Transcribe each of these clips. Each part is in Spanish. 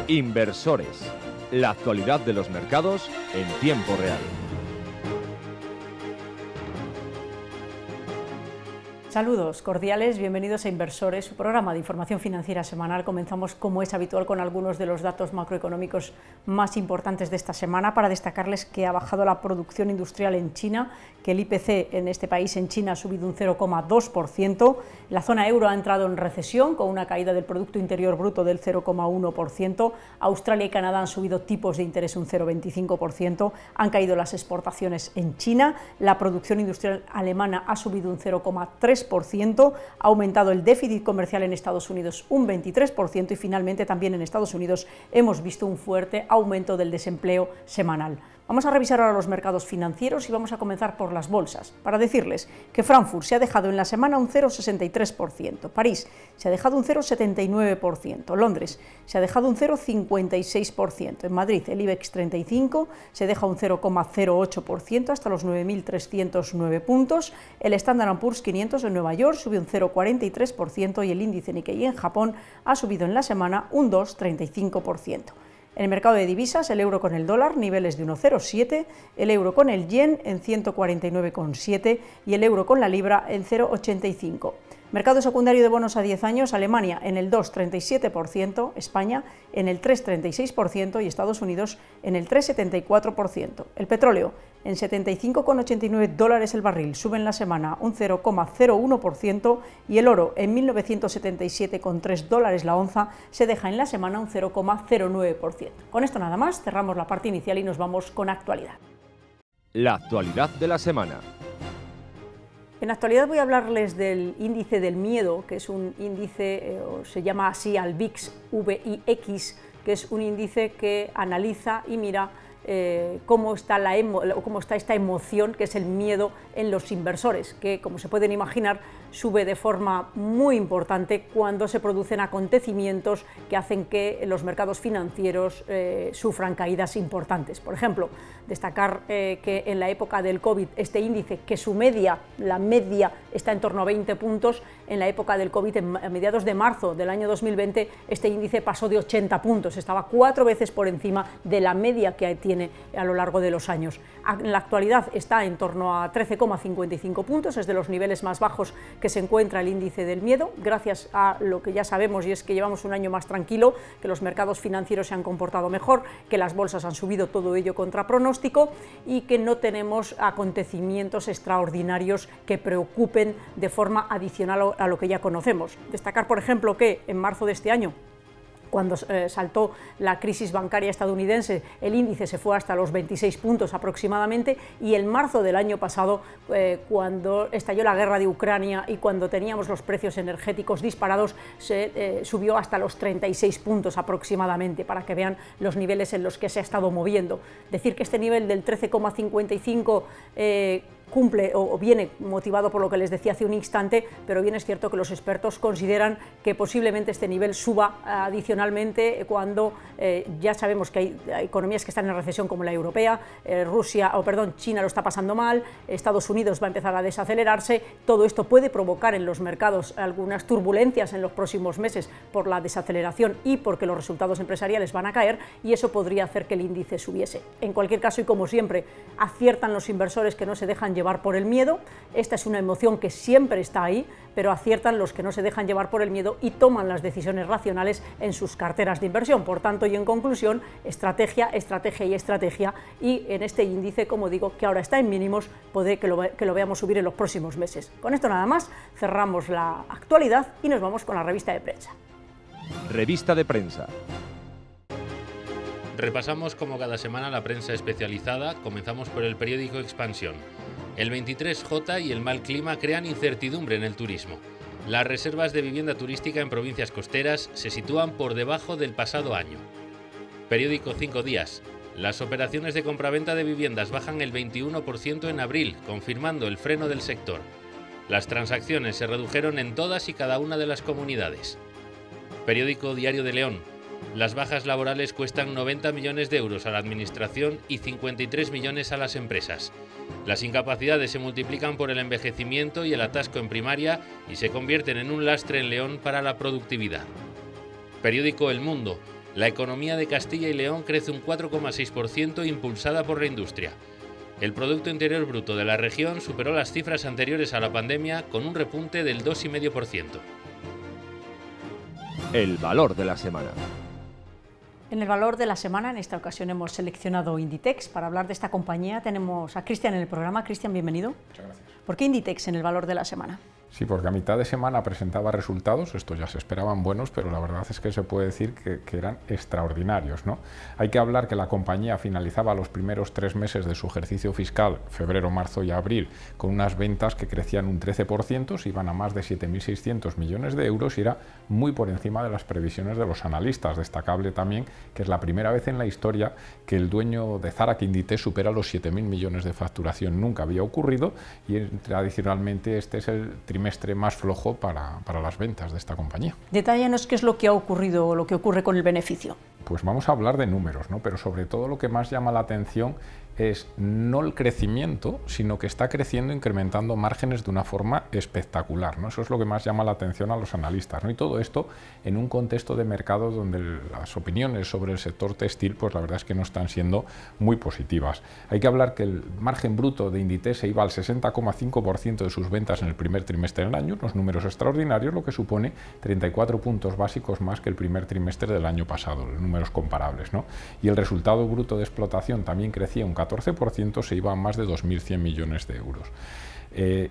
Inversores, la actualidad de los mercados en tiempo real. Saludos cordiales, bienvenidos a Inversores, su programa de información financiera semanal. Comenzamos, como es habitual, con algunos de los datos macroeconómicos más importantes de esta semana, para destacarles que ha bajado la producción industrial en China, que el IPC en este país, en China, ha subido un 0,2%, la zona euro ha entrado en recesión con una caída del Producto Interior Bruto del 0,1%, Australia y Canadá han subido tipos de interés un 0,25%, han caído las exportaciones en China, la producción industrial alemana ha subido un 0,3%, ha aumentado el déficit comercial en Estados Unidos un 23% y finalmente también en Estados Unidos hemos visto un fuerte aumento del desempleo semanal. Vamos a revisar ahora los mercados financieros y vamos a comenzar por las bolsas, para decirles que Frankfurt se ha dejado en la semana un 0,63%, París se ha dejado un 0,79%, Londres se ha dejado un 0,56%, en Madrid el IBEX 35 se deja un 0,08% hasta los 9.309 puntos, el Standard & Poor's 500 en Nueva York subió un 0,43% y el índice Nikkei en Japón ha subido en la semana un 2,35%. En el mercado de divisas, el euro con el dólar, niveles de 1,07, el euro con el yen en 149,7 y el euro con la libra en 0,85. Mercado secundario de bonos a 10 años, Alemania en el 2,37%, España en el 3,36% y Estados Unidos en el 3,74%. El petróleo en $75,89 el barril, sube en la semana un 0,01% y el oro en $1.977,3 la onza se deja en la semana un 0,09%. Con esto nada más, cerramos la parte inicial y nos vamos con actualidad. La actualidad de la semana. En actualidad voy a hablarles del índice del miedo, que es un índice, se llama así al VIX, VIX, que es un índice que analiza y mira cómo está esta emoción, que es el miedo en los inversores, que, como se pueden imaginar, sube de forma muy importante cuando se producen acontecimientos que hacen que los mercados financieros sufran caídas importantes. Por ejemplo, destacar que en la época del COVID este índice, que la media está en torno a 20 puntos, en la época del COVID, a mediados de marzo del año 2020, este índice pasó de 80 puntos, estaba 4 veces por encima de la media que tiene a lo largo de los años. En la actualidad está en torno a 13,55 puntos, es de los niveles más bajos que se encuentra el índice del miedo, gracias a lo que ya sabemos, y es que llevamos un año más tranquilo, que los mercados financieros se han comportado mejor, que las bolsas han subido, todo ello contra pronóstico, y que no tenemos acontecimientos extraordinarios que preocupen de forma adicional a lo que ya conocemos. Destacar, por ejemplo, que en marzo de este año, cuando saltó la crisis bancaria estadounidense, el índice se fue hasta los 26 puntos aproximadamente, y en marzo del año pasado, cuando estalló la guerra de Ucrania y cuando teníamos los precios energéticos disparados, se subió hasta los 36 puntos aproximadamente, para que vean los niveles en los que se ha estado moviendo. Decir que este nivel del 13,55 cumple o viene motivado por lo que les decía hace un instante, pero bien es cierto que los expertos consideran que posiblemente este nivel suba adicionalmente cuando ya sabemos que hay economías que están en recesión como la europea, China lo está pasando mal, Estados Unidos va a empezar a desacelerarse. Todo esto puede provocar en los mercados algunas turbulencias en los próximos meses por la desaceleración y porque los resultados empresariales van a caer, y eso podría hacer que el índice subiese. En cualquier caso, y como siempre, aciertan los inversores que no se dejan llevar por el miedo. Esta es una emoción que siempre está ahí, pero aciertan los que no se dejan llevar por el miedo y toman las decisiones racionales en sus carteras de inversión. Por tanto, y en conclusión, estrategia, estrategia y estrategia, y en este índice, como digo, que ahora está en mínimos, puede que lo veamos subir en los próximos meses. Con esto nada más, cerramos la actualidad y nos vamos con la revista de prensa. Revista de prensa. Repasamos como cada semana la prensa especializada. Comenzamos por el periódico Expansión. El 23J y el mal clima crean incertidumbre en el turismo. Las reservas de vivienda turística en provincias costeras se sitúan por debajo del pasado año. Periódico 5 días. Las operaciones de compraventa de viviendas bajan el 21% en abril, confirmando el freno del sector. Las transacciones se redujeron en todas y cada una de las comunidades. Periódico Diario de León. Las bajas laborales cuestan 90 millones de euros a la administración y 53 millones a las empresas. Las incapacidades se multiplican por el envejecimiento y el atasco en primaria y se convierten en un lastre en León para la productividad. Periódico El Mundo. La economía de Castilla y León crece un 4,6% impulsada por la industria. El Producto Interior Bruto de la región superó las cifras anteriores a la pandemia con un repunte del 2,5%. El valor de la semana. En el valor de la semana, en esta ocasión hemos seleccionado Inditex. Para hablar de esta compañía tenemos a Cristian en el programa. Cristian, bienvenido. Muchas gracias. ¿Por qué Inditex en el valor de la semana? Sí, porque a mitad de semana presentaba resultados, estos ya se esperaban buenos, pero la verdad es que se puede decir que eran extraordinarios, ¿no? Hay que hablar que la compañía finalizaba los primeros 3 meses de su ejercicio fiscal, febrero, marzo y abril, con unas ventas que crecían un 13%, se iban a más de 7.600 millones de euros y era muy por encima de las previsiones de los analistas. Destacable también que es la primera vez en la historia que el dueño de Zara, que Inditex, supera los 7.000 millones de facturación. Nunca había ocurrido y tradicionalmente este es el trimestre más flojo para las ventas de esta compañía. Detállanos qué es lo que ha ocurrido o lo que ocurre con el beneficio. Pues vamos a hablar de números, ¿no? Pero sobre todo lo que más llama la atención es no el crecimiento, sino que está creciendo, incrementando márgenes de una forma espectacular, ¿no? Eso es lo que más llama la atención a los analistas, ¿no? Y todo esto en un contexto de mercado donde las opiniones sobre el sector textil, pues la verdad es que no están siendo muy positivas. Hay que hablar que el margen bruto de Inditex se iba al 60,5% de sus ventas en el primer trimestre del año, unos números extraordinarios, lo que supone 34 puntos básicos más que el primer trimestre del año pasado, números comparables, ¿no? Y el resultado bruto de explotación también crecía un 14%, se iba a más de 2.100 millones de euros.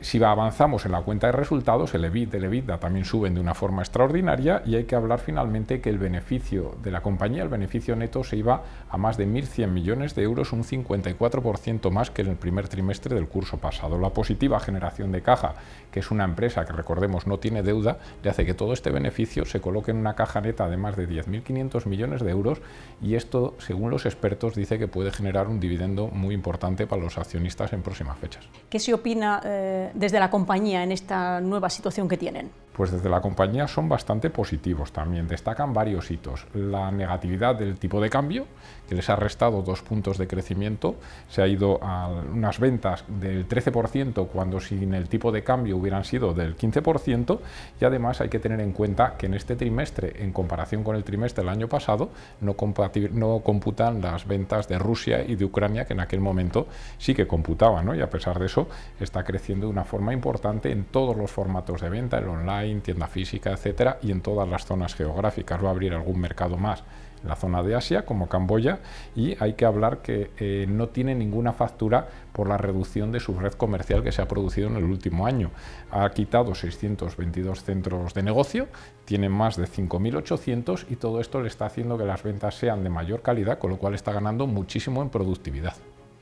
Si avanzamos en la cuenta de resultados, el EBIT, el EBITDA también suben de una forma extraordinaria y hay que hablar finalmente que el beneficio de la compañía, el beneficio neto, se iba a más de 1.100 millones de euros, un 54% más que en el primer trimestre del curso pasado. La positiva generación de caja, que es una empresa que, recordemos, no tiene deuda, le hace que todo este beneficio se coloque en una caja neta de más de 10.500 millones de euros y esto, según los expertos, dice que puede generar un dividendo muy importante para los accionistas en próximas fechas. ¿Qué se opina desde la compañía en esta nueva situación que tienen? Pues desde la compañía son bastante positivos también, destacan varios hitos. La negatividad del tipo de cambio, que les ha restado 2 puntos de crecimiento, se ha ido a unas ventas del 13% cuando sin el tipo de cambio hubieran sido del 15%, y además hay que tener en cuenta que en este trimestre, en comparación con el trimestre del año pasado, no computan las ventas de Rusia y de Ucrania, que en aquel momento sí que computaban, ¿no? Y a pesar de eso está creciendo de una forma importante en todos los formatos de venta, el online, tienda física, etcétera, y en todas las zonas geográficas. Va a abrir algún mercado más en la zona de Asia, como Camboya, y hay que hablar que no tiene ninguna factura por la reducción de su red comercial que se ha producido en el último año. Ha quitado 622 centros de negocio, tiene más de 5.800 y todo esto le está haciendo que las ventas sean de mayor calidad, con lo cual está ganando muchísimo en productividad.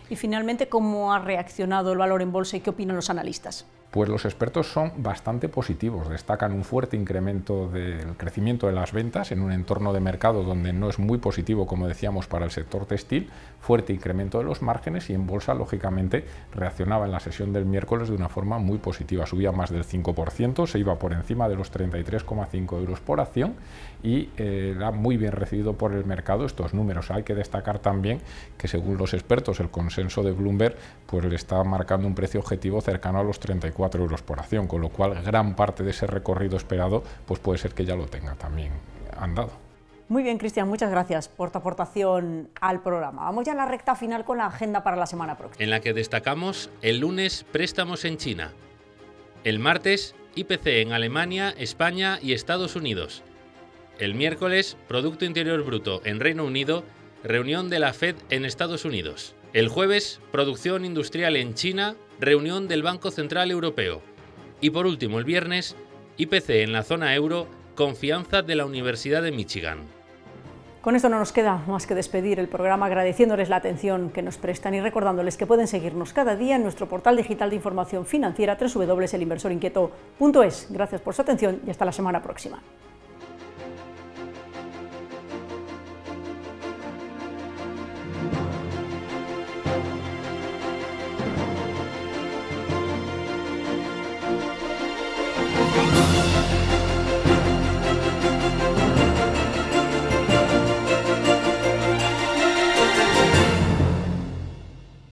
Y finalmente, ¿cómo ha reaccionado el valor en bolsa y qué opinan los analistas? Pues los expertos son bastante positivos, destacan un fuerte incremento del crecimiento de las ventas en un entorno de mercado donde no es muy positivo, como decíamos, para el sector textil, fuerte incremento de los márgenes y en bolsa, lógicamente, reaccionaba en la sesión del miércoles de una forma muy positiva, subía más del 5%, se iba por encima de los 33,5 euros por acción y era muy bien recibido por el mercado estos números. Hay que destacar también que, según los expertos, el consenso de Bloomberg pues le está marcando un precio objetivo cercano a los 34 euros por acción, con lo cual gran parte de ese recorrido esperado pues puede ser que ya lo tenga también andado. Muy bien, Cristian, muchas gracias por tu aportación al programa. Vamos ya a la recta final con la agenda para la semana próxima. En la que destacamos el lunes préstamos en China, el martes IPC en Alemania, España y Estados Unidos, el miércoles Producto Interior Bruto en Reino Unido, reunión de la Fed en Estados Unidos, el jueves producción industrial en China, reunión del Banco Central Europeo. Y por último, el viernes, IPC en la zona euro, confianza de la Universidad de Michigan. Con esto no nos queda más que despedir el programa agradeciéndoles la atención que nos prestan y recordándoles que pueden seguirnos cada día en nuestro portal digital de información financiera www.elinversorinquieto.es. Gracias por su atención y hasta la semana próxima.